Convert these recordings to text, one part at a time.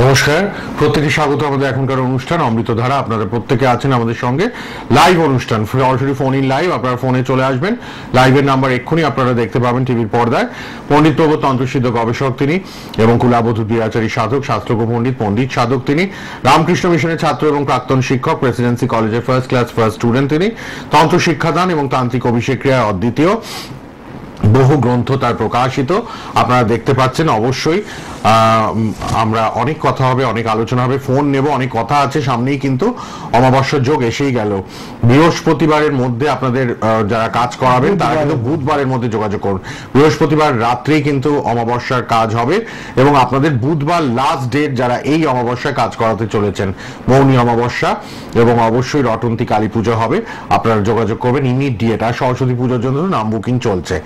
নমস্কার, প্রত্যেকে স্বাগত আমাদের এখনকার অনুষ্ঠান অমৃতধারা। আপনারা প্রত্যেকে আছেন আমাদের সঙ্গে লাইভ অনুষ্ঠান, সরাসরি ফোন ইন লাইভ। আপনারা ফোনে চলে আসবেন, লাইভের নাম্বার এক্ষুনি আপনারা দেখতে পাবেন টিভির পর্দায়। পণ্ডিত প্রবোধ তন্ত্রসিদ্ধ গবেষক তিনি এবং কুলাবধূ দ্বিরাচারী সাধক, শাস্ত্রজ্ঞ পণ্ডিত সাধক তিনি। রামকৃষ্ণ মিশনের ছাত্র এবং প্রাক্তন শিক্ষক, প্রেসিডেন্সি কলেজের ফার্স্ট ক্লাস ফার্স্ট স্টুডেন্ট তিনি। তন্ত্র শিক্ষাদান এবং তান্ত্রিক অভিষেক ক্রিয়ায় অদ্বিতীয়, বহু গ্রন্থ তার প্রকাশিত, আপনারা দেখতে পাচ্ছেন। অবশ্যই আমরা অনেক কথা হবে, অনেক আলোচনা হবে, ফোন নেব, অনেক কথা আছে সামনেই। কিন্তু অমাবস্যার যোগ এসেই গেল। বৃহস্পতিবারের মধ্যে আপনাদের যারা কাজ করাবেন তারা কিন্তু বুধবারের মধ্যে যোগাযোগ করুন। বৃহস্পতিবার রাত্রেই কিন্তু অমাবস্যার কাজ হবে এবং আপনাদের বুধবার লাস্ট ডেট যারা এই অমাবস্যায় কাজ করাতে চলেছেন, মৌনী অমাবস্যা, এবং অবশ্যই রটন্তী কালী পুজো হবে। আপনারা যোগাযোগ করবেন ইমিডিয়েট। আর সরস্বতী পুজোর জন্য নাম বুকিং চলছে।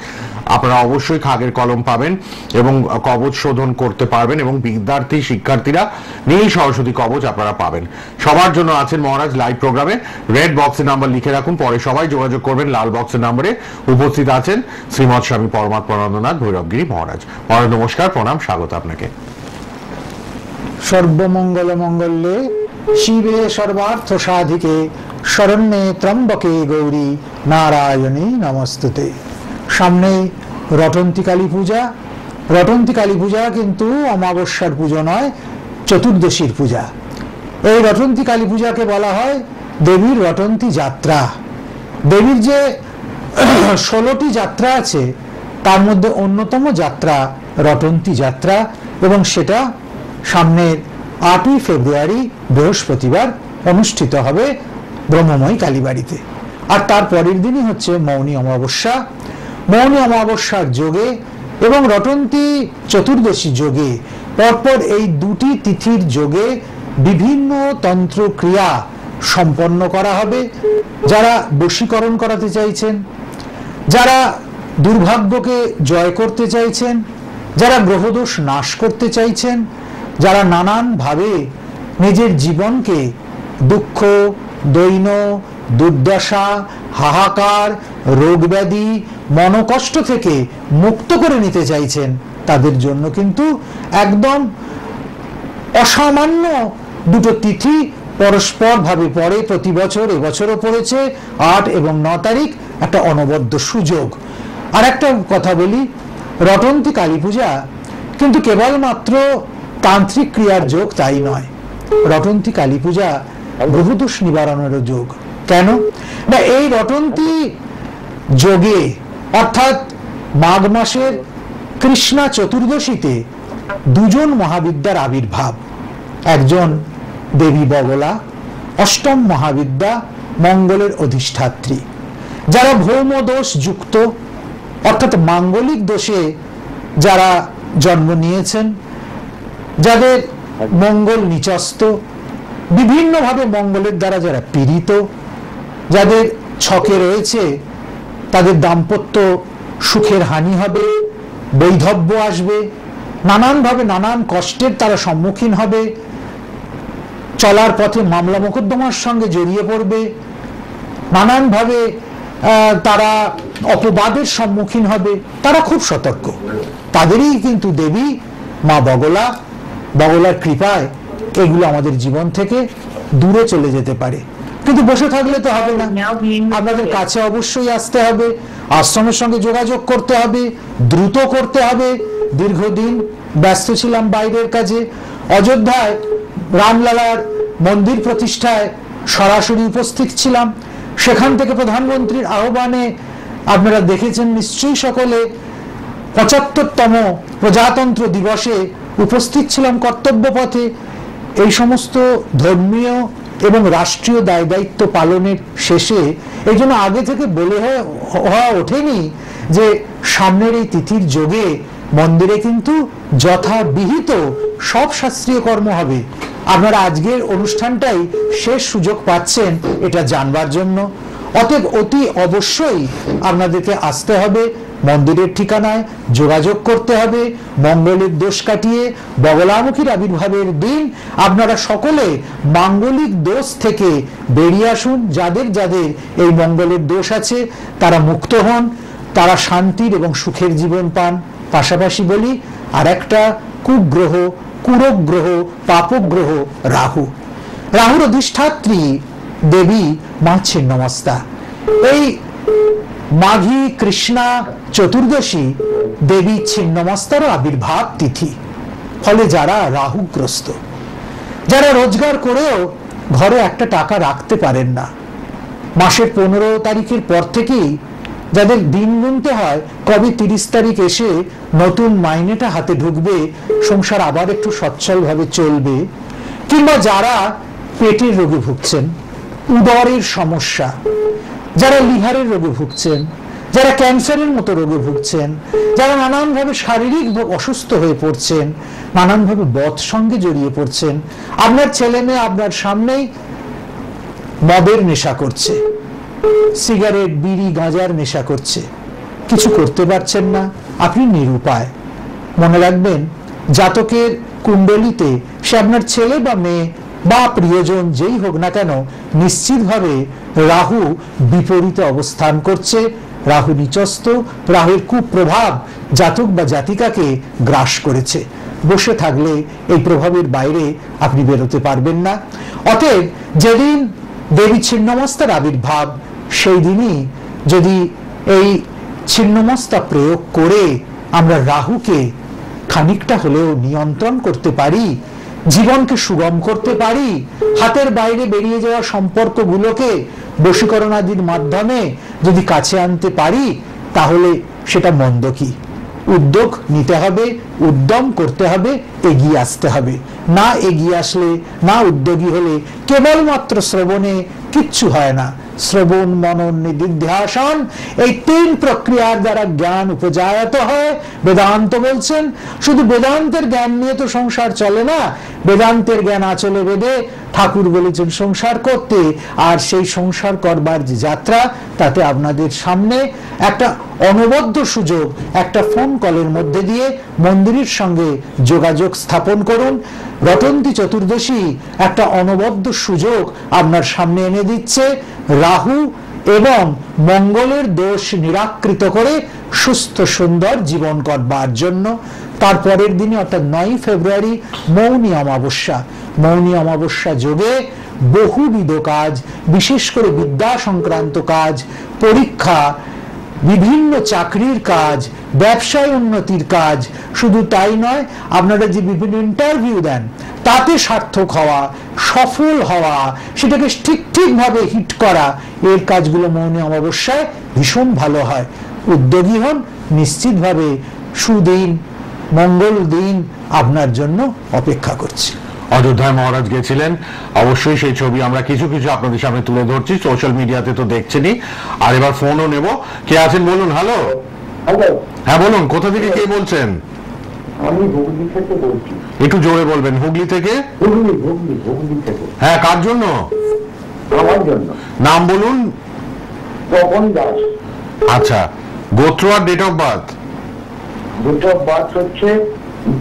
আপনারা অবশ্যই খাগের কলম পাবেন এবং কবচ শোধন করতে পারবেন, এবং বিদ্যার্থী শিক্ষার্থীরা নিয়েই সরস্বতী কবচ আপনারা পাবেন। সবার জন্য আছেন মহারাজ লাইভ প্রোগ্রামে। রেড বক্সের নাম্বার লিখে রাখুন, পরে সবাই যোগাযোগ করবেন। লাল বক্সের নাম্বারে উপস্থিত আছেন শ্রীমৎ স্বামী পরমাত্মানন্দনাথ ভৈরবগিরি মহারাজ। মহারাজ নমস্কার, প্রণাম, স্বাগত আপনাকে। সর্বমঙ্গল মঙ্গলে শিবে সর্বার্থ সাধিকে শরণ্যে ত্রম্বকে গৌরী নারায়ণী নমস্তুতে। সামনে রটন্তী কালী পূজা। রটন্তী কালী পূজা কিন্তু অমাবস্যার পুজো নয়, চতুর্দশীর পূজা। এই রটন্তী কালী পূজাকে বলা হয় দেবীর রটন্তী যাত্রা। দেবীর যে 16টি যাত্রা আছে তার মধ্যে অন্যতম যাত্রা রটন্তী যাত্রা, এবং সেটা সামনের 8ই ফেব্রুয়ারি বৃহস্পতিবার অনুষ্ঠিত হবে ব্রহ্মময়ী কালীবাড়িতে। আর তার পরের দিনই হচ্ছে মৌনী অমাবস্যা। মৌনী অমাবস্যার যোগে এবং রটন্তী চতুর্দশী যোগে পরপর এই দুটি তিথির যোগে বিভিন্ন তন্ত্র ক্রিয়া সম্পন্ন করা হবে। যারা বশীকরণ করাতে চাইছেন, যারা দুর্ভাগ্যকে জয় করতে চাইছেন, যারা গ্রহদোষ নাশ করতে চাইছেন, যারা নানানভাবে নিজের জীবনকে দুঃখ, দৈন্য, দুর্দশা, হাহাকার, রোগ ব্যাধি, মনোকষ্ট থেকে মুক্ত করে নিতে চাইছেন, তাদের জন্য কিন্তু একদম অসামান্য দুটো তিথি পরস্পর ভাবে পড়ে প্রতি বছর। এবছরও পড়েছে 8 এবং 9 তারিখ, একটা অনবদ্য সুযোগ। আর একটা কথা বলি, রটন্তী কালী পূজা কিন্তু কেবলমাত্র তান্ত্রিক ক্রিয়ার যোগ তাই নয়। রটন্তী কালী পূজা গ্রহদোষ নিবারণেরও যোগ। কেন না, এই রটন্তী যোগে অর্থাৎ মাঘ মাসের কৃষ্ণা চতুর্দশীতে দুজন মহাবিদ্যার আবির্ভাব। একজন দেবী বগলা, অষ্টম মহাবিদ্যা, মঙ্গলের অধিষ্ঠাত্রী। যারা ভৌম দোষ যুক্ত অর্থাৎ মাঙ্গলিক দোষে যারা জন্ম নিয়েছেন, যাদের মঙ্গল নিচস্ত, বিভিন্নভাবে মঙ্গলের দ্বারা যারা পীড়িত, যাদের ছকে রয়েছে তাদের দাম্পত্য সুখের হানি হবে, বৈধব্য আসবে, নানানভাবে নানান কষ্টের তারা সম্মুখীন হবে, চলার পথে মামলা মোকদ্দমার সঙ্গে জড়িয়ে পড়বে, নানানভাবে তারা অপবাদের সম্মুখীন হবে, তারা খুব সতর্ক। তাদেরই কিন্তু দেবী মা বগলা, বগলার কৃপায় এগুলো আমাদের জীবন থেকে দূরে চলে যেতে পারে। কিন্তু বসে থাকলে তো হবে না, আপনাদের কাছে অবশ্যই আসতে হবে, আশ্রমের সঙ্গে যোগাযোগ করতে হবে, দ্রুত করতে হবে। দীর্ঘদিন ব্যস্ত ছিলাম বাইরের কাজে। অযোধ্যায় রামলালার মন্দির প্রতিষ্ঠায় সরাসরি উপস্থিত ছিলাম। সেখান থেকে প্রধানমন্ত্রীর আহ্বানে আপনারা দেখেছেন নিশ্চয়ই সকলে, 75তম প্রজাতন্ত্র দিবসে উপস্থিত ছিলাম কর্তব্য পথে। এই সমস্ত ধর্মীয় এবং রাষ্ট্রীয় দায় দায়িত্ব পালনের শেষে এই জন্য আগে থেকে বলে হওয়া ওঠেনি যে সামনের এই তিথির যোগে মন্দিরে কিন্তু যথাবিহিত সব শাস্ত্রীয় কর্ম হবে। আপনারা আজকের অনুষ্ঠানটাই শেষ সুযোগ পাচ্ছেন এটা জানবার জন্য। অতএব অতি অবশ্যই আপনাদেরকে আসতে হবে, মন্দিরের ঠিকানায় যোগাযোগ করতে হবে। মঙ্গলের দোষ কাটিয়ে বগলামুখীর আবির্ভাবের দিন আপনারা সকলে মাঙ্গলিক দোষ থেকে বেরিয়ে আসুন। যাদের যাদের এই মঙ্গলের দোষ আছে তারা মুক্ত হন, তারা শান্তির এবং সুখের জীবন পান। পাশাপাশি বলি আর একটা কুগ্রহ কুরগ্রহ পাপগ্রহ রাহু। রাহুর অধিষ্ঠাত্রী দেবী মা ছিন্নমস্তা। এই মাঘী কৃষ্ণা চতুর্দশী দেবী ছিন্নমস্তার আবির্ভাব তিথি। ফলে যারা রাহুগ্রস্ত, যারা রোজগার করেও ঘরে একটা টাকা রাখতে পারেন না, মাসের 15 তারিখের পর থেকেই যাদের দিন গুনতে হয় কবে 30 তারিখ এসে নতুন মাইনেটা হাতে ঢুকবে, সংসার আবার একটু সচ্ছল ভাবে চলবে, কিংবা যারা পেটের রোগে ভুগছেন, উদরের সমস্যা, যারা লিভারের রোগে ভুগছেন, যারা ক্যান্সারের মতো রোগে ভুগছেন, যারা নানানভাবে শারীরিক অসুস্থ হয়ে পড়ছেন, নানানভাবে বদ সঙ্গে জড়িয়ে পড়ছেন, আপনার ছেলে মেয়ে আপনার সামনেই মদের নেশা করছে, সিগারেট বিড়ি গাঁজার নেশা করছে, কিছু করতে পারছেন না, আপনি নিরুপায়। মনে রাখবেন, জাতকের কুণ্ডলিতে সে আপনার ছেলে বা মেয়ে বা প্রিয়জন যেই হোক না কেন, নিশ্চিতভাবে রাহু বিপরীতে অবস্থান করছে, রাহু নিচস্থ, রাহুর কুপ্রভাব জাতক বা জাতিকাকে গ্রাস করেছে। বসে থাকলে এই প্রভাবের বাইরে আপনি বেরোতে পারবেন না। অতএব যেদিন দেবী ছিন্নমস্তার আবির্ভাব, সেই দিনই যদি এই ছিন্নমস্তা প্রয়োগ করে আমরা রাহুকে খানিকটা হলেও নিয়ন্ত্রণ করতে পারি, জীবনকে সুগম করতে পারি, হাতের বাইরে বেরিয়ে যাওয়া সম্পর্কগুলোকে বশীকরণ আদির মাধ্যমে যদি কাছে আনতে পারি, তাহলে সেটা মন্দ কি? উদ্যোগ নিতে হবে, উদ্যম করতে হবে, এগিয়ে আসতে হবে। না এগিয়ে আসলে, না উদ্যোগী হলে কেবলমাত্র শ্রবণে কিচ্ছু হয় না। শ্রবণ মনন নিদিধ্যাসন, এই 3 প্রক্রিয়ার দ্বারা জ্ঞান উপজায়ত হয়। বেদান্ত বলছেন শুধু বেদান্তের জ্ঞান নিয়ে তো সংসার চলে না, বেদান্তের জ্ঞান আচলে বেঁধে ঠাকুর বলেছেন সংসার করতে। আর সেই সংসার করবার যে যাত্রা, তাতে আপনাদের সামনে একটা অনবদ্য সুযোগ, একটা ফোন কলের মধ্যে দিয়ে মন্দিরের সঙ্গে যোগাযোগ স্থাপন করুন। রটন্তী চতুর্দশী একটা অনবদ্য সুযোগ আপনার সামনে এনে দিচ্ছে, রাহু এবং মঙ্গলের দোষ নিরাকৃত করে সুস্থ সুন্দর জীবন করবার জন্য। তারপরের দিনে অর্থাৎ 9 ফেব্রুয়ারি মৌনী অমাবস্যা। মৌনী অমাবস্যা যোগে বহুবিধ কাজ, বিশেষ করে বিদ্যা সংক্রান্ত কাজ, পরীক্ষা, বিভিন্ন চাকরির কাজ, ব্যবসায় উন্নতির কাজ, শুধু তাই নয়, আপনারা যে বিভিন্ন ইন্টারভিউ দেন তাতে সার্থক হওয়া, সফল হওয়া, সেটাকে ঠিকভাবে হিট করা, এর কাজগুলো মৌনী অমাবস্যায় ভীষণ ভালো হয়। উদ্যোগী হন, নিশ্চিতভাবে সুদিন, মঙ্গল দিন আপনার জন্য অপেক্ষা করছে। অযোধ্যায় মহারাজ গেছিলেন, অবশ্যই সেই ছবি আমরা কিছু কিছু আপনাদের সামনে তুলে ধরছি, সোশ্যাল মিডিয়াতে তো দেখছেনই। আর এবার ফোনও নেব। কে আছেন বলুন? হ্যালো। হ্যাঁ বলুন, কোথা থেকে কে বলছেন? আমি হুগলি থেকে বলছি। একটু জোরে বলবেন। হুগলি থেকে? হুগলি থেকে। হ্যাঁ, কার জন্য? আমার জন্য। নাম বলুন। তপন দাস। আচ্ছা, গোত্র আর date of birth? Date of birth হচ্ছে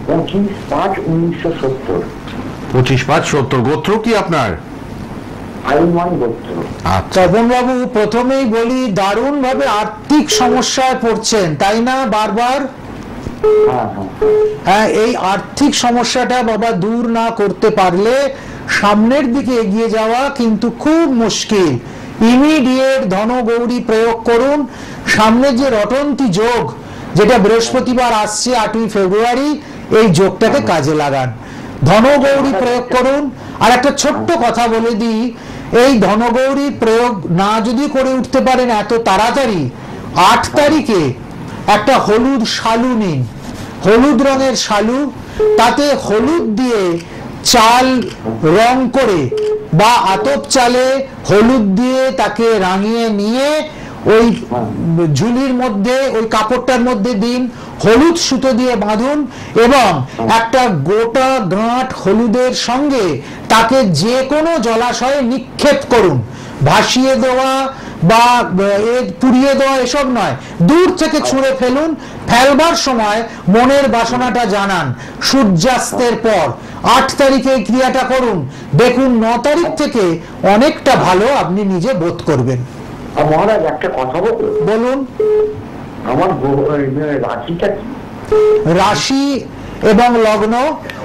25/5/1970। 25/5/70। গোত্র কি আপনার? আইমান গোত্র। তপন বাবু, প্রথমেই বলি, দারুণ ভাবে আর্থিক সমস্যায় পড়ছেন, তাই না? বারবার। হ্যাঁ, এই আর্থিক সমস্যাটা বাবা দূর না করতে পারলে সামনের দিকে এগিয়ে যাওয়া কিন্তু খুব মুশকিল। ইমিডিয়েট ধনগৌরী প্রয়োগ করুন। সামনে যে রটন্তী যোগ, যেটা বৃহস্পতিবার আসছে 8ই ফেব্রুয়ারি, এই যোগটাকে কাজে লাগান, ধনগৌরী প্রয়োগ করুন। আর একটা ছোট্ট কথা বলে দিই, এই ধনগৌরী প্রয়োগ না যদি করে উঠতে পারেন এত তাড়াতাড়ি, 8 তারিখে একটা হলুদ শালু নিন, হলুদ রঙের শালু, তাতে হলুদ দিয়ে চাল রং করে বা আতপ চালে হলুদ দিয়ে তাকে রাঙিয়ে নিয়ে ওই ঝুলির মধ্যে, ওই কাপড়টার মধ্যে দিন, হলুদ সুতো দিয়ে বাঁধুন এবং একটা গোটা গাঁট হলুদের সঙ্গে তাকে যে কোনো জলাশয়ে নিক্ষেপ করুন। ভাসিয়ে দেওয়া বা পুড়িয়ে দেওয়া এসব নয়, দূর থেকে ছুঁড়ে ফেলুন। ফেলবার সময় মনের বাসনাটা জানান। সূর্যাস্তের পর 8 তারিখে এই ক্রিয়াটা করুন, দেখুন 9 তারিখ থেকে অনেকটা ভালো আপনি নিজে বোধ করবেন। মহারাজ, একটা কথা বলুন। আমার রাশিটা কি? রাশি এবং লগ্ন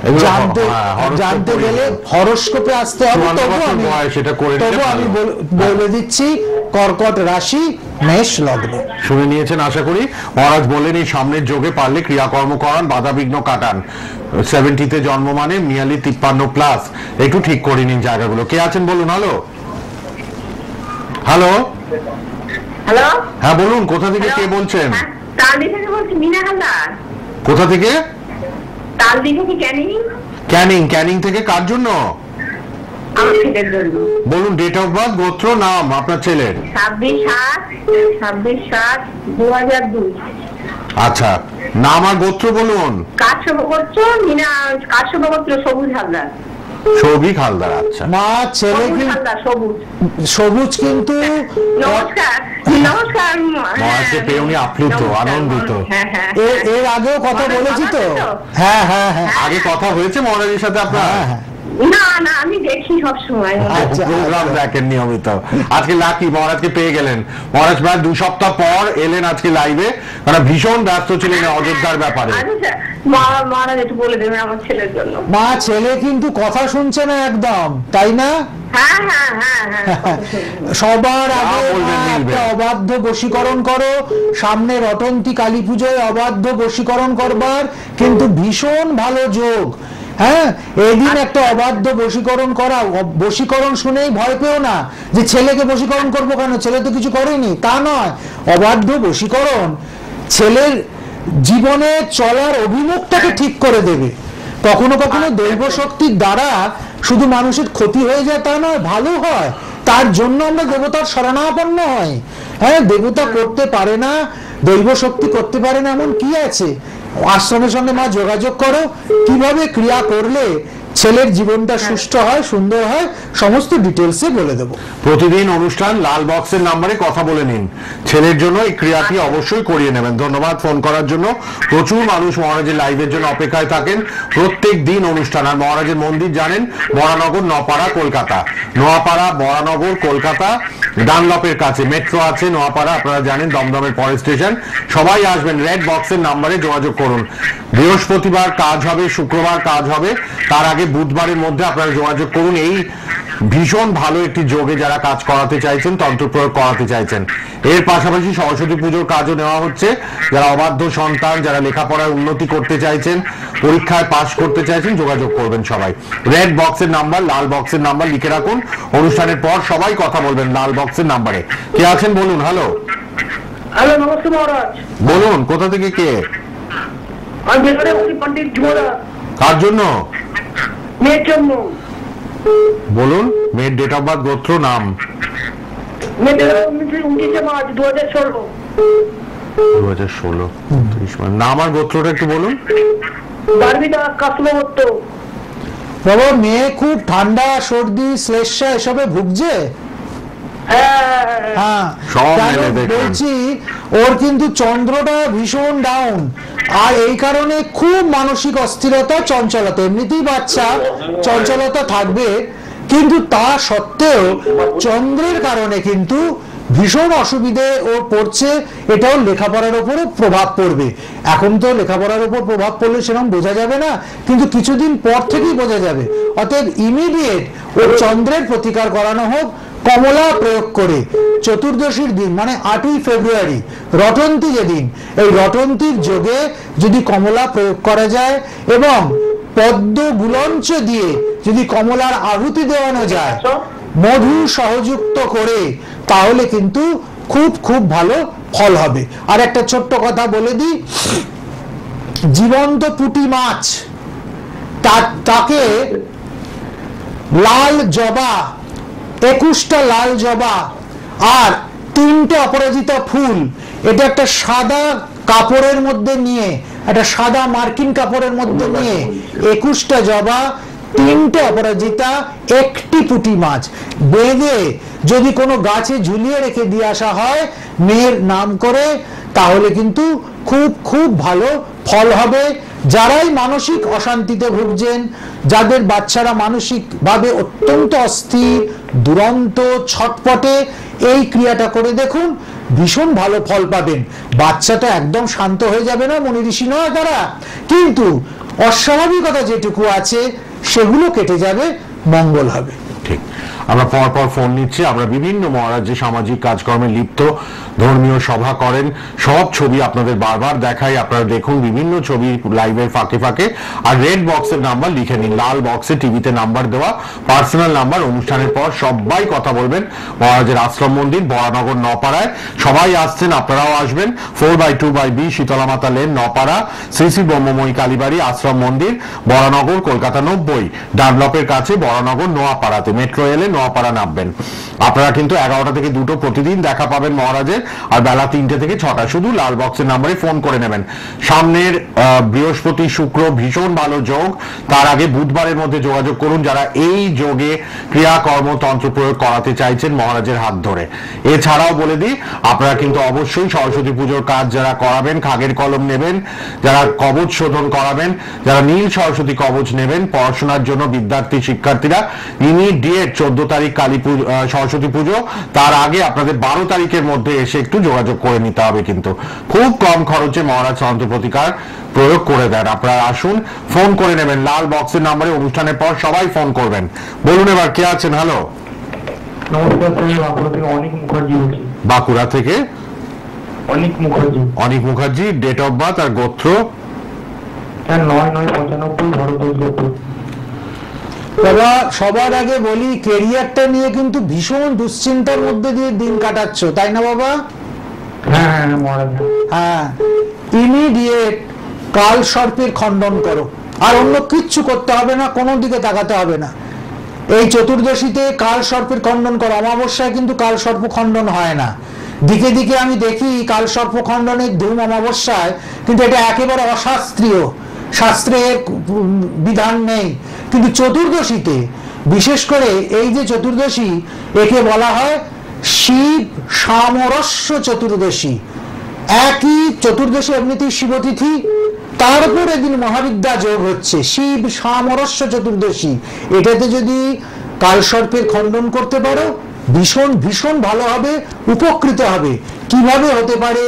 এগুলো জানতে horoscope জানতে করে গেলে নেবেন। হরোস্কোপে আসতে হবে। 54 তবু আমি বয়স, এটা করে নিলে আমি ভালো। বলে দিচ্ছি কর্কট রাশি, মেষ লগ্ন। শুনে নিয়েছেন আশা করি। মহারাজ বললেন এই সামনের যোগে পারলে ক্রিয়াকর্ম করান, বাধা বিঘ্ন কাটান। 70-তে জন্ম মানে নিয়ারলি 53+। একটু ঠিক করে নিন জায়গাগুলো। কে আছেন বলুন। হ্যালো হ্যালো, হ্যালো, হ্যাঁ বলুন, কোথা থেকে কে বলছেন? তালদি থেকে বলছি, মিনা হালদার। কোথা থেকে? তালদি থেকে ক্যানিং। ক্যানিং থেকে কার জন্য? আমার ছেলের জন্য। বলুন ডেট অফ বার্থ, গোত্র, নাম আপনার ছেলের। 26/7/2002। আচ্ছা, নাম আর গোত্র বলুন। কার শুভ করছো? মিনা কার শুভ করছো? সবুজ হালদার। সৌভিক হালদার। আচ্ছা, মা ছেলে সবুজ কি হালদার, সবুজ। সবুজ কিন্তু নমস্কার, নমস্কার। মহারাজকে পেয়ে উনি আপ্লুত, নমস্কার, আনন্দিত। হ্যাঁ হ্যাঁ। এর আগেও কথা মহারাজ বলেছি তো। ভালো আছেন তো? হ্যাঁ হ্যাঁ হ্যাঁ আগে কথা হয়েছে মহারাজের সাথে আপনার? হ্যাঁ হ্যাঁ। না না, আমি দেখি সব সময়। আচ্ছা, প্রোগ্রাম দেখেন নিয়মিত। আজকে লাকি মহারাজকে পেয়ে গেলেন। মহারাজ প্রায় 2 সপ্তাহ পর এলেন আজকে লাইভে, কারণ ভীষণ ব্যস্ত ছিলেন অযোধ্যার ব্যাপারে। আচ্ছা, মহারাজ একটু বলে দেবেন আমার ছেলের জন্য। মা ছেলে কিন্তু কথা শুনছে না একদম, তাই না? হ্যাঁ হ্যাঁ হ্যাঁ হ্যাঁ। সবার যা আগে বলবেন মা মিলবে। একটা অবাধ্য বশীকরণ করো। সামনে রটন্তী কালী পুজোয় অবাধ্য বশীকরণ করবার কিন্তু ভীষণ ভালো যোগ। হ্যাঁ, এদিন একটা অবাধ্য বশীকরণ করা। বশীকরণ শুনেই ভয় পেও না যে ছেলেকে বশীকরণ করবো কেন, ছেলে তো কিছু করেনি, তা নয়। অবাধ্য বশীকরণ ছেলের জীবনে চলার অভিমুখটাকে ঠিক করে দেবে। কখনো কখনো দৈব শক্তির দ্বারা শুধু মানুষের ক্ষতি হয়ে যায় তা নয়, ভালো হয়। তার জন্য আমরা দেবতার শরণাপন্ন হই। হ্যাঁ, দেবতা করতে পারে না, দৈব শক্তি করতে পারে না এমন কি আছে? আশ্রমের সঙ্গে মা যোগাযোগ করো, কিভাবে ক্রিয়া করলে ছেলের জীবনটা সুষ্ঠু হয়, সুন্দর হয়, সমস্ত ডিটেলসে বলে দেবো। প্রতিদিন অনুষ্ঠান লাল বক্সের নাম্বারে কথা বলে নিন। ছেলের জন্য এই ক্রিয়াটি অবশ্যই করিয়ে নেবেন। ধন্যবাদ ফোন করার জন্য। প্রচুর মানুষ মহারাজের লাইভের জন্য অপেক্ষায় থাকেন। প্রত্যেক দিন অনুষ্ঠান। আর মহারাজের মন্দির জানেন, বরানগর, নপাড়া, কলকাতা। নোয়াপাড়া, বরানগর, কলকাতা, ডানলপের কাছে মেট্রো আছে। নোয়াপাড়া আপনারা জানেন, দমদমের পরের স্টেশন। সবাই আসবেন। রেড বক্সের নাম্বারে যোগাযোগ করুন। বৃহস্পতিবার কাজ হবে, শুক্রবার কাজ হবে, তার আগে বুধবারের মধ্যে আপনারা যোগাযোগ করুন। এই ভীষণ ভালো একটি যোগে যারা কাজ করাতে চাইছেন, তন্ত্র প্রয়োগ করাতে চাইছেন। এর পাশাপাশি সরস্বতী পুজোর কাজও নেওয়া হচ্ছে। যারা অবাধ্য সন্তান, যারা লেখাপড়ায় উন্নতি করতে চাইছেন, পরীক্ষায় পাশ করতে চাইছেন, যোগাযোগ করবেন সবাই। রেড বক্সের নাম্বার, লাল বক্সের নাম্বার লিখে রাখুন। অনুষ্ঠানের পর সবাই কথা বলবেন লাল বক্সের নাম্বারে। কে আছেন বলুন। হ্যালো হ্যালো, নমস্কার মহারাজ। বলুন, কোথা থেকে কে? আমি বেকারে বলছি, পণ্ডিত যুবরাজ। কার জন্য? মেয়ের জন্য। বলুন মেয়ের ডেট অফ বার্থ, গোত্র, নাম। মেয়েদের 29শে মার্চ 2016। 2016। নাম আর গোত্রটা একটু বলুন। বারবিদা কাসমবত্ত। বাবা, মেয়ে খুব ঠান্ডা, সর্দি, শ্লেষ্মা এসবে ভুগছে। হ্যাঁ, সব কেন মেলে দেখুন। বলছি, ওর কিন্তু চন্দ্রটা ভীষণ ডাউন, আর এই কারণে খুব মানসিক অস্থিরতা, চঞ্চলতা। এমনিতেই বাচ্চা চঞ্চলতা থাকবে, কিন্তু তা সত্ত্বেও চন্দ্রের কারণে কিন্তু ভীষণ অসুবিধে ও পড়ছে। এটাও লেখাপড়ার উপরে প্রভাব পড়বে। এখন তো লেখাপড়ার উপর প্রভাব পড়লে সেরকম বোঝা যাবে না, কিন্তু কিছুদিন পর থেকেই বোঝা যাবে। অতএব ইমিডিয়েট ওর চন্দ্রের প্রতিকার করানো হোক কমলা প্রয়োগ করে। চতুর্দশীর দিন মানে 8ই ফেব্রুয়ারি, রটন্তী যেদিন, এই রটন্তীর যোগে যদি কমলা প্রয়োগ করা যায় এবং পদ্ম গুলঞ্চ দিয়ে যদি কমলার আহুতি দেওয়ানো যায়, মধু সহযুক্ত করে, তাহলে কিন্তু খুব খুব ভালো ফল হবে। আর একটা ছোট্ট কথা বলে দিই, জীবন্ত পুঁটি মাছ তাকে লাল জবা, 21টা লাল জবা আর 3টে অপরাজিতা ফুল, এটা একটা সাদা কাপড়ের মধ্যে নিয়ে, একটা সাদা মার্কিন কাপড়ের মধ্যে নিয়ে 21টা জবা, 3টে অপরাজিতা, 1টি পুঁটি মাছ বেঁধে যদি কোনো গাছে ঝুলিয়ে রেখে দিয়ে আসা হয় মেয়ের নাম করে, তাহলে কিন্তু খুব খুব ভালো ফল হবে। যারাই মানসিক অশান্তিতে ভুগছেন, যাদের বাচ্চারা মানসিকভাবে অত্যন্ত অস্থির, দুরন্ত, ছটপটে, এই ক্রিয়াটা করে দেখুন, ভীষণ ভালো ফল পাবেন। বাচ্চাটা একদম শান্ত হয়ে যাবে না, মনি ঋষি নয় তারা, কিন্তু অস্বাভাবিকতা যেটুকু আছে সেগুলো কেটে যাবে, মঙ্গল হবে। ঠিক, আমরা পর ফোন নিচ্ছি। আমরা বিভিন্ন মহারাজ যে সামাজিক কাজকর্মে লিপ্ত, ধর্মীয় সভা করেন, সব ছবি আপনাদের বারবার দেখাই, আপনারা দেখুন বিভিন্ন ছবি লাইভের ফাঁকে ফাঁকে। আর রেড বক্সের নাম্বার লিখে নিন, লাল বক্সে টিভিতে নাম্বার দেওয়া, পার্সোনাল নাম্বার। অনুষ্ঠানের পর সবাই কথা বলবেন মহারাজের আশ্রম মন্দির বরানগর নপাড়ায়। সবাই আসছেন, আপনারাও আসবেন। 4/2/B শীতলা মাতা লেন, নপাড়া, শ্রী শ্রী ব্রহ্মময়ী কালীবাড়ি আশ্রম মন্দির, বরানগর, কলকাতা 90, ডানলপের কাছে, বরানগর নোয়াপাড়াতে। মেট্রো এলে নোয়াপাড়া নামবেন। আপনারা কিন্তু 11টা থেকে 2টো প্রতিদিন দেখা পাবেন মহারাজের, আর বেলা 3টে থেকে 6টা। শুধু লাল বক্সের নাম্বারে ফোন করে নেবেন। সামনের বৃহস্পতি শুক্র ভীষণ ভালো যোগ, তার আগে বুধবারের মধ্যে যোগাযোগ করুন যারা এই যোগে ক্রিয়াকর্ম তন্ত্র প্রয়োগ করাতে চাইছেন মহারাজের হাত ধরে। এছাড়াও বলে দিই, আপনারা কিন্তু অবশ্যই সরস্বতী পুজোর কাজ যারা করাবেন, খাগের কলম নেবেন, যারা কবচ শোধন করাবেন, যারা নীল সরস্বতী কবচ নেবেন, পড়াশোনার জন্য বিদ্যার্থী শিক্ষার্থীরা ইমিডিয়েট 14 তারিখ কালী সরস্বতী পুজো, তার আগে আপনাদের 12 তারিখের মধ্যে এসে একটু যোগাযোগ করে নিতে হবে। কিন্তু খুব কম খরচে মহারাজ তন্ত্র প্রতিকার প্রয়োগ করে দেন। আপনারা আসুন, ফোন করে নেবেন লাল বক্সের নাম্বারে। অনুষ্ঠানের পর সবাই ফোন করবেন। বলুন এবার কে আছেন? হ্যালো, নমস্কার স্যার, বাঁকুড়া থেকে অনিক মুখার্জি বলছি। বাঁকুড়া থেকে অনিক মুখার্জি। অনিক মুখার্জি, ডেট অফ বার্থ আর গোত্র? স্যার 9/9/95 ভারতবর্ষ। বাবা, সবার আগে বলি, কেরিয়ারটা নিয়ে কিন্তু ভীষণ দুশ্চিন্তার মধ্যে দিয়ে দিন কাটাচ্ছ, তাই না বাবা? হ্যাঁ মহারাজ। হ্যাঁ, ইমিডিয়েট কাল সর্পের খণ্ডন করো, আর অন্য কিচ্ছু করতে হবে না, কোনো দিকে তাকাতে হবে না। এই চতুর্দশীতে কাল সর্পের খণ্ডন করো। অমাবস্যায় কিন্তু কাল সর্প খণ্ডন হয় না। দিকে দিকে আমি দেখি কাল সর্প খণ্ডনের ধূম অমাবস্যায়, কিন্তু এটা একেবারে অশাস্ত্রীয়, শাস্ত্রের বিধান নেই। কিন্তু চতুর্দশীতে, বিশেষ করে এই যে চতুর্দশী, একে বলা হয় শিব সামরস্য চতুর্দশী। একই চতুর্দশী এমনিতেই শিবতিথি, তারপর এদিন মহাবিদ্যা যোগ হচ্ছে, শিব সামরস্য চতুর্দশী। এটাতে যদি কালসর্পের খণ্ডন করতে পারো, ভীষণ ভীষণ ভালো হবে, উপকৃত হবে। কিভাবে হতে পারে,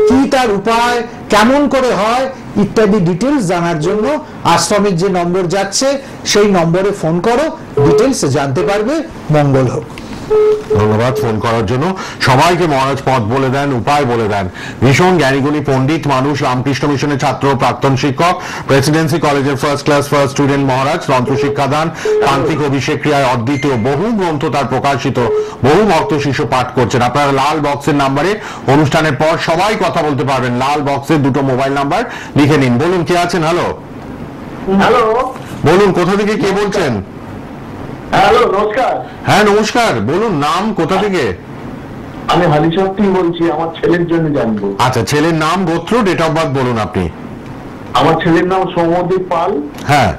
কি তার উপায়, কেমন করে হয় ইত্যাদি ডিটেলস জানার জন্য আশ্রমের যে নম্বর যাচ্ছে সেই নম্বরে ফোন করো, ডিটেলস জানতে পারবে। মঙ্গল হোক। ধন্যবাদ ফোন করার জন্য। সবাইকে মহারাজ পথ বলে দেন, উপায় বলে দেন। ভীষণ জ্ঞানীগুণী পণ্ডিত মানুষ, রামকৃষ্ণ মিশনের ছাত্র, প্রাক্তন শিক্ষক, প্রেসিডেন্সি কলেজের ফার্স্ট ক্লাস ফার্স্ট স্টুডেন্ট মহারাজ, তন্ত্র শিক্ষাদান, তান্ত্রিক অভিষেক ক্রিয়ায় অদ্বিতীয়, বহু গ্রন্থ তার প্রকাশিত, বহু ভক্ত শিষ্য পাঠ করছেন। আপনারা লাল বক্সের নাম্বারে অনুষ্ঠানের পর সবাই কথা বলতে পারবেন। লাল বক্সের 2টো মোবাইল নাম্বার লিখে নিন। বলুন কে আছেন? হ্যালো, হ্যালো, বলুন কোথা থেকে কে বলছেন? হ্যালো, নমস্কার। হ্যাঁ নমস্কার, বলুন নাম, কোথা থেকে? আমি হালিশক্তি বলছি, আমার ছেলের জন্য জানবো। আচ্ছা, ছেলের নাম, গোত্র, ডেট অফ বার্থ বলুন আপনি। আমার ছেলের নাম সৌমদীপ পাল। হ্যাঁ,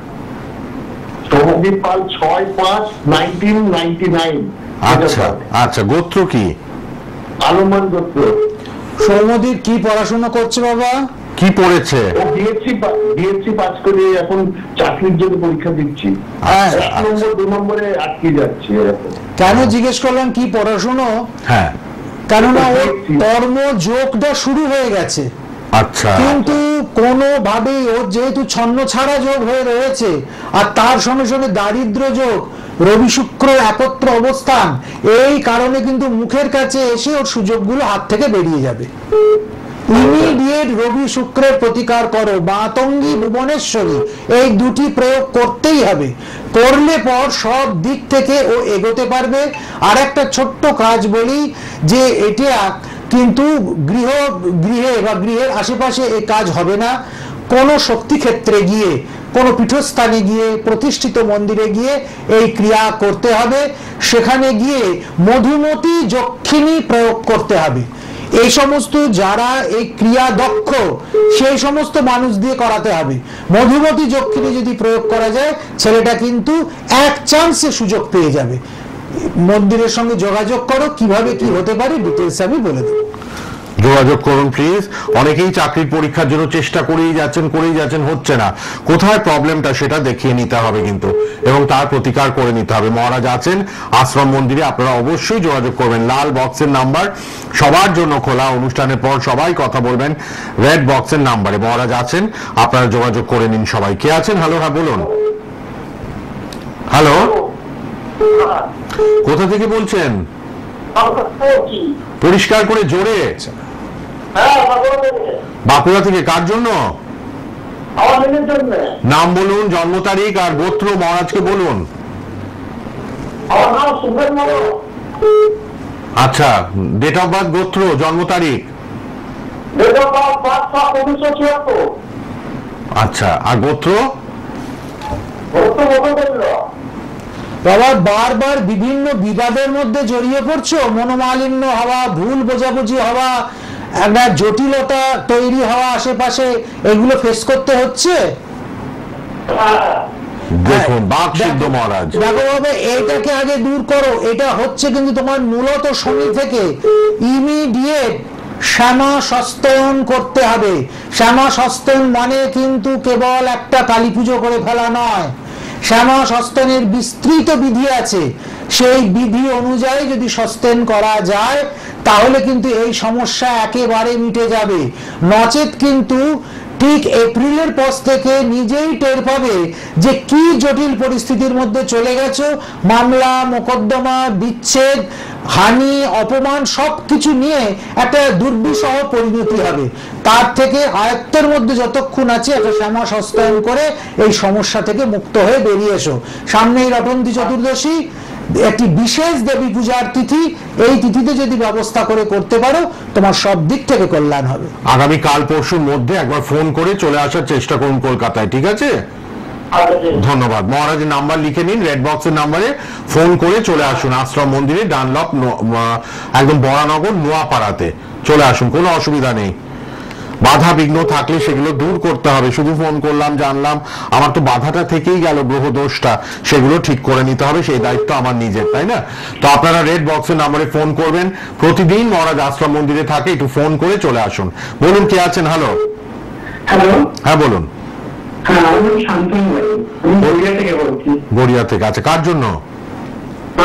সৌমদীপ পাল, 6/5/1999। আচ্ছা আচ্ছা, গোত্র কি? আলমান গোত্র। সৌমদীপ কি পড়াশোনা করছে বাবা? কি পড়েছে? ও বিএসসি পাস করে এখন চাকরির জন্য পরীক্ষা দিচ্ছি। হ্যাঁ, 1 নম্বর 2 নম্বরে আটকে যাচ্ছে এখন। কেন জিজ্ঞেস করলাম কি পড়াশোনা? হ্যাঁ, কেননা ওর কর্ম যোগটা শুরু হয়ে গেছে, আচ্ছা, কিন্তু কোনোভাবেই ওর যেহেতু ছন্ন ছাড়া যোগ হয়ে রয়েছে, আর তার সঙ্গে সঙ্গে দারিদ্র যোগ, রবি শুক্র একত্র অবস্থান, এই কারণে কিন্তু মুখের কাছে এসে ওর সুযোগগুলো হাত থেকে বেরিয়ে যাবে। ইমিডিয়েট রবি শুক্রের প্রতিকার করো, মাতঙ্গী ভুবনেশ্বরী, এই দুটি প্রয়োগ করতেই হবে। করলে পর সব দিক থেকে ও এগোতে পারবে। আর একটা ছোট্ট কাজ বলি, যে এটা কিন্তু গৃহে বা গৃহের আশেপাশে এই কাজ হবে না। কোনো শক্তি ক্ষেত্রে গিয়ে, কোনো পীঠস্থানে গিয়ে, প্রতিষ্ঠিত মন্দিরে গিয়ে এই ক্রিয়া করতে হবে। সেখানে গিয়ে মধুমতি যক্ষিণী প্রয়োগ করতে হবে। এই সমস্ত যারা এই ক্রিয়া দক্ষ, সেই সমস্ত মানুষ দিয়ে করাতে হবে। মধুমতি যক্ষিণী যদি প্রয়োগ করা যায়, ছেলেটা কিন্তু এক চান্সে সুযোগ পেয়ে যাবে। মন্দিরের সঙ্গে যোগাযোগ করো, কিভাবে কি হতে পারে ডিটেলস আমি বলে দেবো। যোগাযোগ করুন প্লিজ। অনেকেই চাকরির পরীক্ষার জন্য চেষ্টা করেই যাচ্ছেন, হচ্ছে না। কোথায় প্রবলেমটা সেটা দেখিয়ে নিতে হবে কিন্তু, এবং তার প্রতিকার করে নিতে হবে। মহারাজ আছেন আশ্রম মন্দিরে, আপনারা অবশ্যই যোগাযোগ করবেন। লাল বক্সের নাম্বার সবার জন্য খোলা, অনুষ্ঠানের পর সবাই কথা বলবেন রেড বক্সের নাম্বারে। মহারাজ আছেন, আপনারা যোগাযোগ করে নিন সবাই। কে আছেন? হ্যালো, হ্যাঁ বলুন। হ্যালো, কোথা থেকে বলছেন? পরিষ্কার করে জোরে। বাঁকুড়া থেকে। কার জন্য? নাম বলুন, জন্ম তারিখ আর গোত্র মহারাজকে বলুন। আচ্ছা, ডেট অফ বার্থ, গোত্র, জন্ম তারিখ। আচ্ছা, আর গোত্র? বাবা, বারবার বিভিন্ন বিবাদের মধ্যে জড়িয়ে পড়ছো, মনোমালিন্য হওয়া, ভুল বোঝাবুঝি হওয়া, একটা জটিলতা তৈরি হওয়া আশেপাশে, এগুলো ফেস করতে হচ্ছে। দেখুন বাক সিদ্ধ মহারাজ, দেখো বাবা, এটাকে আগে দূর করো। এটা হচ্ছে কিন্তু তোমার মূলত শনি থেকে। ইমিডিয়েট শ্যামা সস্তায়ন করতে হবে। শ্যামা সস্তায়ন মানে কিন্তু কেবল একটা কালী পুজো করে ফেলা নয়। শ্যামা সস্তায়নের বিস্তৃত বিধি আছে। সেই বিধি অনুযায়ী যদি সস্তায়ন করা যায় তাহলে কিন্তু এই সমস্যা একেবারে মিটে যাবে। নচেত কিন্তু ঠিক এপ্রিলের পর থেকে নিজেই টের পাবে যে কি জটিল পরিস্থিতির মধ্যে চলে গেছো। মামলা, মোকদ্দমা, বিচ্ছেদ, হানি, অপমান সবকিছু নিয়ে একটা দুর্বিষহ পরিণতি হবে। তার থেকে আয়ত্তের মধ্যে যতক্ষণ আছে একটা শ্যামা সস্তায়ন করে এই সমস্যা থেকে মুক্ত হয়ে বেরিয়ে এসো। সামনেই রটন্তী চতুর্দশী, একটি বিশেষ দেবী পূজার তিথি। এই তিথিতে যদি ব্যবস্থা করে করতে পারো তোমার সব দিক থেকে কল্যাণ হবে। আগামী কাল পরশুর মধ্যে একবার ফোন করে চলে আসার চেষ্টা করুন কলকাতায়, ঠিক আছে? ধন্যবাদ। মহারাজের নাম্বার লিখে নিন, রেড বক্সের নাম্বারে ফোন করে চলে আসুন আশ্রম মন্দিরে, ডানলপ, একদম বরানগর নোয়াপাড়াতে চলে আসুন, কোনো অসুবিধা নেই। বাধা বিঘ্ন থাকলে সেগুলো দূর করতে হবে। শুধু ফোন করলাম, জানলাম, আমার তো বাধাটা থেকেই গেল, গ্রহ দোষটা, সেগুলো ঠিক করে নিতে হবে, সেই দায়িত্ব আমার নিজের, তাই না? তো আপনারা রেড বক্সের নাম্বারে ফোন করবেন। প্রতিদিন মহারাজ আশ্রম মন্দিরে থাকে, একটু ফোন করে চলে আসুন। বলুন, কে আছেন? হ্যালো, হ্যাঁ বলুন। গড়িয়া থেকে। আচ্ছা, কার জন্য?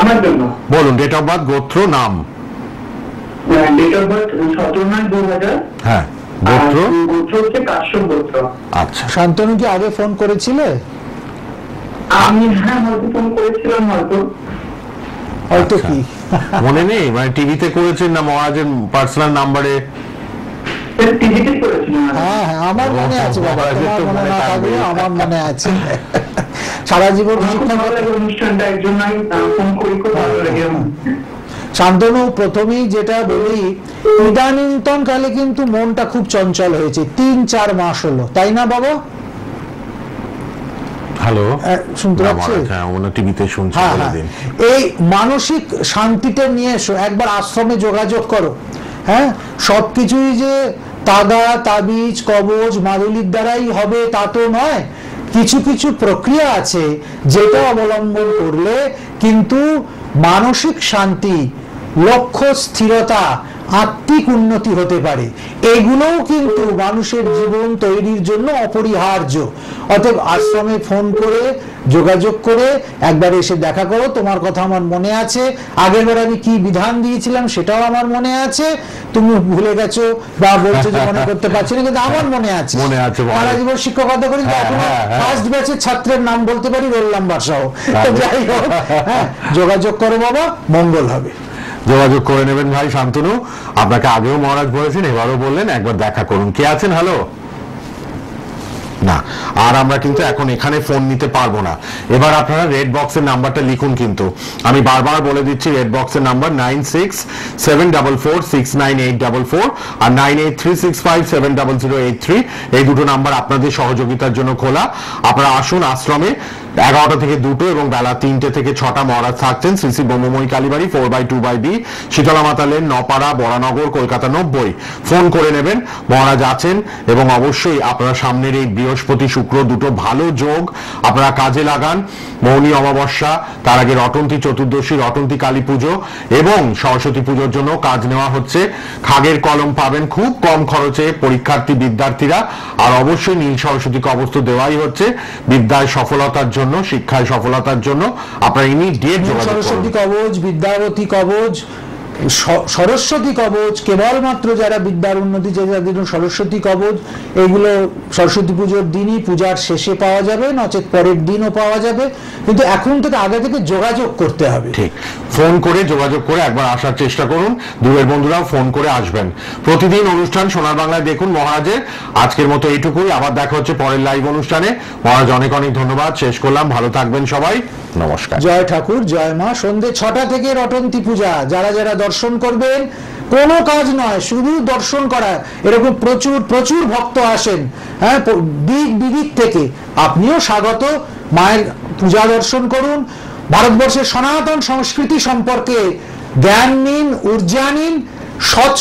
আমার জন্য। বলুন, ডেট অফ বার্থ, গোত্র, নাম। Date of birth 17/9/2000। হ্যাঁ, গোত্র? গোত্র হচ্ছে কাশ্যপ গোত্র। আচ্ছা, শান্তনু কি আগে ফোন করেছিলে? আমি হয়তো ফোন করেছিলাম, হয়তো কি মনে নেই, মানে টিভিতে করেছেন না মহারাজের পার্সোনাল নাম্বারে? টিভিতে করেছিলাম। হ্যাঁ হ্যাঁ, আমার মনে আছে বাবা, তোমার মনে না থাকলেও আমার মনে আছে। সারা জীবন অনুষ্ঠানটা একজন ফোন করি, খুব ভালো লাগে। শান্তনু, প্রথমেই যেটা বলি, ইদানিংতন কালে কিন্তু মনটা খুব চঞ্চল হয়েছে। 3-4 মাস হলো, তাই না বাবা? হ্যালো, শুনতে পাচ্ছি? টিভিতে শুনছি। এই মানসিক শান্তিটা নিয়ে এসো, একবার আশ্রমে যোগাযোগ করো। হ্যাঁ, সবকিছুই যে তাগা, তাবিজ, কবজ, মাদুলির দ্বারাই হবে তা তো নয়। কিছু কিছু প্রক্রিয়া আছে যেটা অবলম্বন করলে কিন্তু মানসিক শান্তি, লক্ষ্য স্থিরতা, আত্মিক উন্নতি হতে পারে। এগুলোও কিন্তু মানুষের জীবন তৈরির জন্য অপরিহার্য। অতএব আশ্রমে ফোন করে যোগাযোগ করে একবার এসে দেখা করো। তোমার কথা আমার মনে আছে, আগের বার আমি কি বিধান দিয়েছিলাম সেটাও আমার মনে আছে। তুমি ভুলে গেছো বা বলছো যে মনে করতে পারছি না, কিন্তু আমার মনে আছে। সারা জীবন শিক্ষকতা করি, ফার্স্ট ব্যাচের ছাত্রের নাম বলতে পারি, রোল নাম্বার সহ। যাই হোক, যোগাযোগ করো বাবা, মঙ্গল হবে। যোগাযোগ করে নেবেন ভাই শান্তনু। আপনাকে আগেও মহারাজ বলেছেন, এবারও বললেন, একবার দেখা করুন। কে আছেন? হ্যালো, না, আর আমরা কিন্তু এখন এখানে ফোন নিতে পারবো না। এবার আপনারা রেড বক্সের নাম্বারটা লিখুন, কিন্তু আমি বারবার বলে দিচ্ছি, রেড বক্সের নাম্বার 9674469844 আর 9836570083। এই দুটো নাম্বার আপনাদের সহযোগিতার জন্য খোলা। আপনারা আসুন আশ্রমে, 11টা থেকে 2টো এবং বেলা 3টে থেকে 6টা মহারাজ থাকছেন শ্রী শ্রী ব্রহ্মময়ী কালীবাড়ি 4/2/B, শীতলা মাতা লেন, নপাড়া, বরানগর, কলকাতা 90। ফোন করে নেবেন, মহারাজ আছেন। এবং অবশ্যই আপনারা সামনের এই বৃহস্পতি শুক্র দুটো ভালো যোগ আপনারা কাজে লাগান। মৌনী অমাবস্যা, তার আগে রটন্তী চতুর্দশী, রটন্তী কালী পুজো এবং সরস্বতী পুজোর জন্য কাজ নেওয়া হচ্ছে। খাগের কলম পাবেন খুব কম খরচে পরীক্ষার্থী বিদ্যার্থীরা। আর অবশ্যই নীল সরস্বতী কবচ তো দেওয়াই হচ্ছে বিদ্যায় সফলতার জন্য, শিক্ষায় সফলতার জন্য। আপনারা ইমিডিয়েট যোগাযোগ সরস্বতী করুন। কবচ, বিদ্যাবতী কবচ, সরস্বতী কবচ কেবলমাত্র যারা বিদ্যার উন্নতি, যাদের জন্য সরস্বতী কবচ, এগুলো সরস্বতী পুজোর দিনই, পূজার শেষে পাওয়া যাবে, নচেত পরের দিনও পাওয়া যাবে। কিন্তু এখন থেকে আগে থেকে যোগাযোগ করতে হবে। ঠিক, ফোন করে যোগাযোগ করে একবার আসার চেষ্টা করুন। দূরের বন্ধুরাও ফোন করে আসবেন। প্রতিদিন অনুষ্ঠান সোনার বাংলায় দেখুন মহারাজের। আজকের মতো এইটুকুই, আবার দেখা হচ্ছে পরের লাইভ অনুষ্ঠানে। মহারাজ অনেক অনেক ধন্যবাদ, শেষ করলাম। ভালো থাকবেন সবাই, নমস্কার। জয় ঠাকুর, জয় মা। সন্ধে 6টা থেকে রটন্তী পূজা, যারা যারা দর্শন করবেন, কোনো কাজ নয়, শুধু দর্শন করা। এরকম প্রচুর প্রচুর ভক্ত আসেন, হ্যাঁ, দিক বিদিক থেকে। আপনিও স্বাগত, মায়ের পূজা দর্শন করুন। ভারতবর্ষের সনাতন সংস্কৃতি সম্পর্কে জ্ঞান নিন, ঊর্জা নিন, সৎ